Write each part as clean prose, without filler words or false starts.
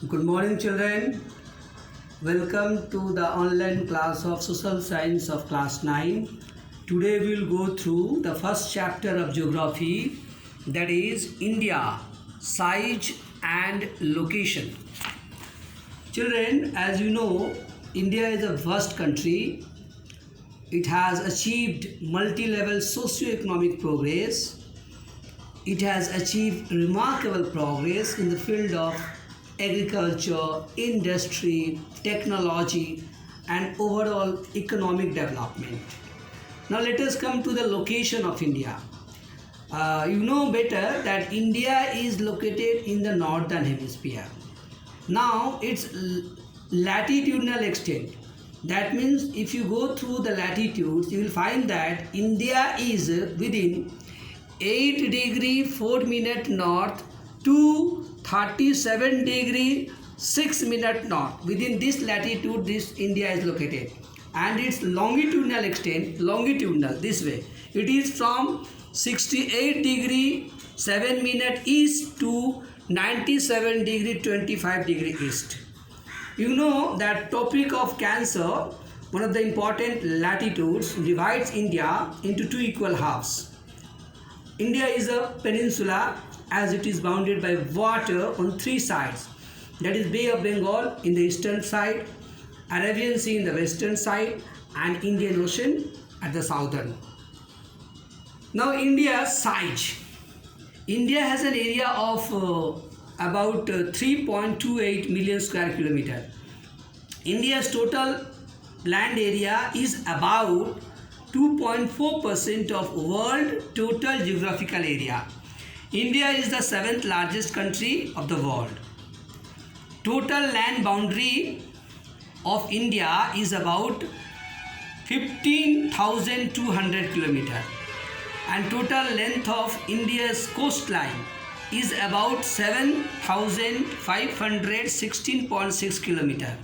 Good morning, children. Welcome to the online class of Social Science of Class 9. Today we will go through the first chapter of Geography, that is India, size and location. Children, as you know, India is a vast country. It has achieved multi-level socio-economic progress. It has achieved remarkable progress in the field of agriculture, industry, technology, and overall economic development. Now let us come to the location of India. You know better that India is located in the northern hemisphere. Now its latitudinal extent. That means if you go through the latitudes, you will find that India is within 8 degree 4 minute north to 37 degree 6 minute north. Within this latitude, this India is located, and its longitudinal extent, this way, it is from 68 degree 7 minute east to 97 degree 25 degree east. You know that Tropic of Cancer, one of the important latitudes, divides India into two equal halves. India is a peninsula as it is bounded by water on three sides. That is Bay of Bengal in the eastern side, Arabian Sea in the western side, and Indian Ocean at the southern. Now India's size. India has an area of about 3.28 million square kilometer. India's total land area is about 2.4% of world total geographical area. India is the 7th largest country of the world. Total land boundary of India is about 15,200 km, and total length of India's coastline is about 7,516.6 km.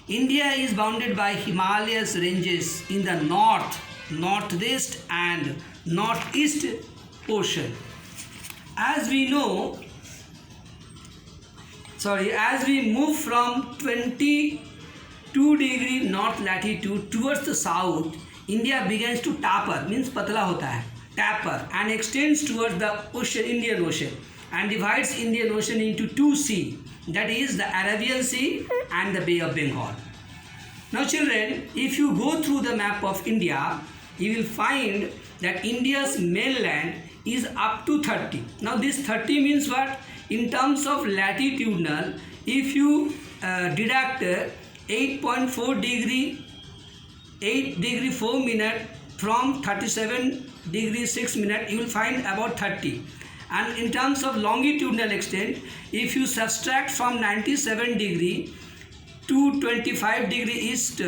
India is bounded by Himalayas ranges in the north, northwest and northeast portion. As we move from 22 degree north latitude towards the south, India begins to taper, means patla hota hai, taper, and extends towards the ocean, Indian Ocean, and divides Indian Ocean into two seas, that is the Arabian Sea and the Bay of Bengal. Now children, if you go through the map of India, you will find that India's mainland is up to 30. Now this 30 means what? In terms of latitudinal, if you deduct 8.4 degree 8 degree 4 minute from 37 degree 6 minute, you will find about 30. And in terms of longitudinal extent, if you subtract from 97 degree to 25 degree east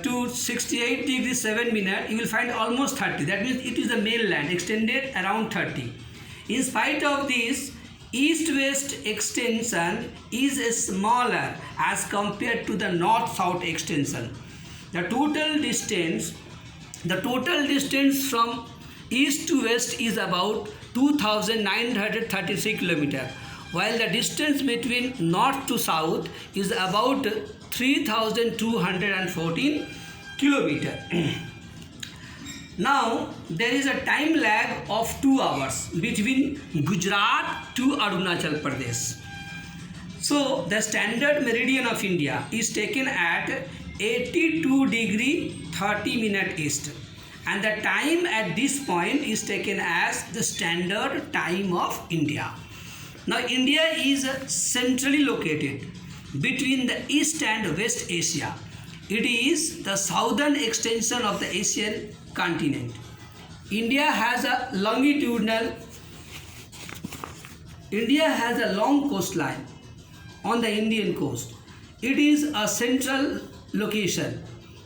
to 68 degree 7 minute, you will find almost 30. That means it is the mainland extended around 30. In spite of this, east-west extension is smaller as compared to the north-south extension. The total distance from east to west is about 2,933 km, while the distance between north to south is about 3,214 km. Now there is a time lag of 2 hours between Gujarat to Arunachal Pradesh. So the standard meridian of India is taken at 82 degree 30 minute east, and the time at this point is taken as the standard time of India. Now India is centrally located between the East and West Asia. It is the southern extension of the Asian continent. India has a long coastline on the Indian coast. It is a central location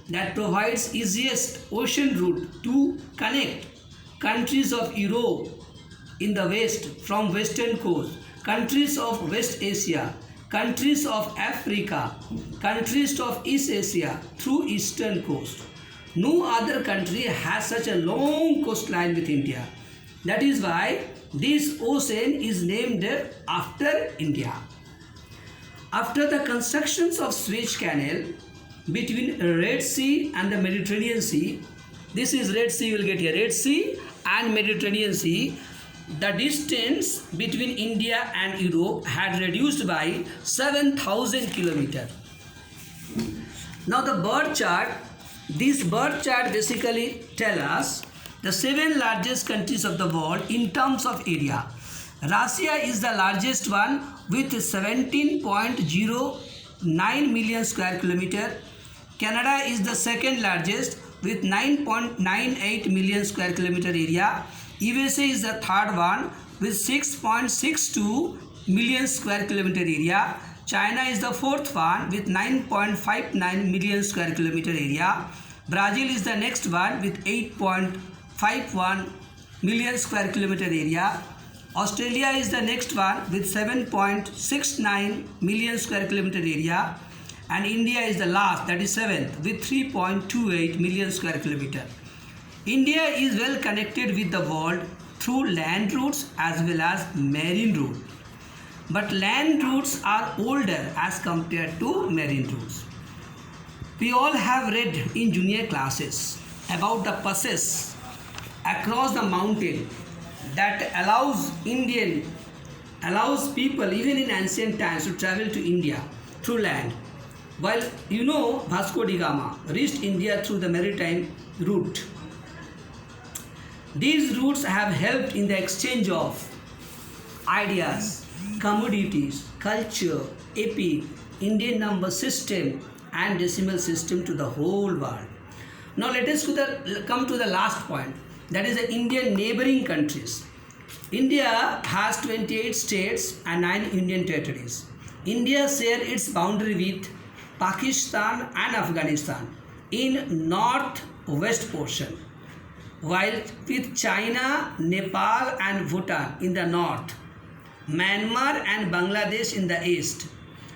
that provides easiest ocean route to connect countries of Europe in the west from western coast, countries of West Asia, countries of Africa, countries of East Asia through eastern coast. No other country has such a long coastline with India. That is why this ocean is named after India. After the constructions of Suez Canal between Red Sea and the Mediterranean Sea, this is Red Sea, you will get here, Red Sea and Mediterranean Sea, the distance between India and Europe had reduced by 7,000 kilometers. Now the bird chart, this bird chart basically tell us the 7 largest countries of the world in terms of area. Russia is the largest one with 17.09 million square kilometer. Canada is the second largest with 9.98 million square kilometer area. USA is the third one with 6.62 million square kilometer area. China is the fourth one with 9.59 million square kilometer area. Brazil is the next one with 8.51 million square kilometer area. Australia is the next one with 7.69 million square kilometer area. And India is the last, that is 7th, with 3.28 million square kilometer. India is well connected with the world through land routes as well as marine routes. But land routes are older as compared to marine routes. We all have read in junior classes about the passes across the mountain that allows people even in ancient times to travel to India through land. While you know Vasco da Gama reached India through the maritime route. These routes have helped in the exchange of ideas, commodities, culture, epic, Indian number system and decimal system to the whole world. Now let us come to the last point, that is the Indian neighboring countries. India has 28 states and 9 union territories. India shares its boundary with Pakistan and Afghanistan in northwest portion, while with China, Nepal and Bhutan in the north, Myanmar and Bangladesh in the east,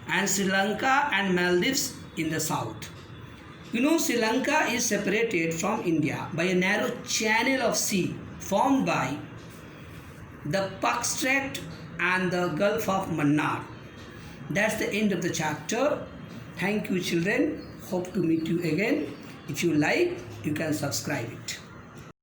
and Sri Lanka and Maldives in the south. You know, Sri Lanka is separated from India by a narrow channel of sea formed by the Pak Strait and the Gulf of Mannar. That's the end of the chapter. Thank you, children. Hope to meet you again. If you like, you can subscribe it.